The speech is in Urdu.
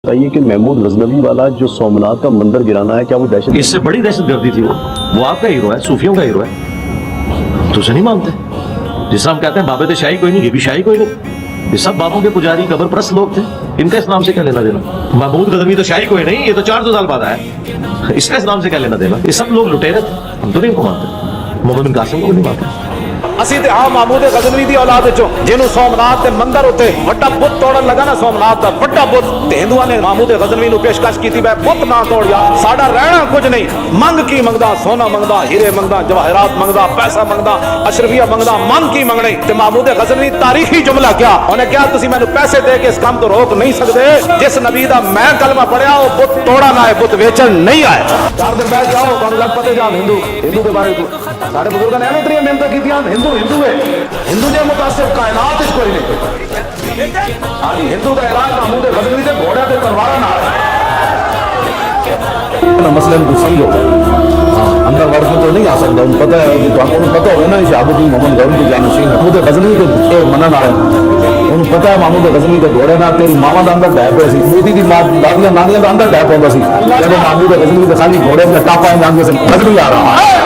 بتائیے کہ محمود غزنوی والا جو سومناتھ کا مندر گرانا ہے، کیا وہ دہشت؟ اس سے بڑی دہشت گردی تھی وہ آپ کا ہیرو ہے، صوفیوں کا ہیرو ہے، تو اسے نہیں مانتے؟ جس ہم کہتے ہیں بابے شاہی کوئی نہیں، یہ بھی شاہی کوئی نہیں، یہ سب بابوں کے پجاری قبر پرست لوگ تھے، ان کا اسلام سے کیا لینا دینا؟ محمود غزنوی تو شاہی کوئی نہیں، یہ تو 400 سال بعد آیا، اس کا اسلام سے کیا لینا دینا؟ یہ سب لوگ لٹیرے تھے، ہم تو نہیں ان کو مانتے، محمد بن قاسم کو نہیں مانتے۔ اسی تے ہاں محمود غزنوی دی اولاد وچوں جنوں سومناتھ تے مندر ہوتے وڈا بت توڑن لگا نا، سومناتھ دا وڈا بت تے ہندوؤں نے محمود غزنوی نو پیشکش کیتی بے بت نہ توڑیا، ساڈا رہنا کچھ نہیں، منگ کی منگدا، سونا منگدا، ہیرے منگدا، جواہرات منگدا، پیسہ منگدا، اشرفیہ منگدا، منگ کی منگنے تے محمود غزنوی تاریخی جملہ کیا انہیں کیا تسی مینوں پیسے دے کے اس کام تو روک نہیں سکدے، جس نبی دا میں کلمہ پڑھیا وہ بت توڑا نہ ہے، بت ویچن نہیں آئے۔ چار دن بیٹھ جاؤ تانوں لگ پتے جان ہندو دے بارے ساڈے بزرگاں نے ایویں اتنی محنت کیتیاں، ہندو ہے، ہندو جے متاثر کائنات وچ کوئی نہیں۔ ہاں جی، ہندو کا علاج محمود غزنوی دے گھوڑے تے تلواراں نال ہے۔ مسئلے کو سمجھو، اندر ورد تو نہیں آ سکتا، ان پتہ ہے کہ آپ کو پتہ ہوگا نا شہاب الدین محمد غوری کے جانشین محمود غزنوی کے منن والے ان پتہ ہے محمود غزنوی کے گھوڑے نال تیری ماواں دا اندر ڈہ پئے سی، موتی دی ماں دادیاں نانیاں دا اندر ڈہ پوندا سی، جب محمود غزنوی دے خالی گھوڑے تے ٹاپا جاندے سن غزنوی آ رہا ہے۔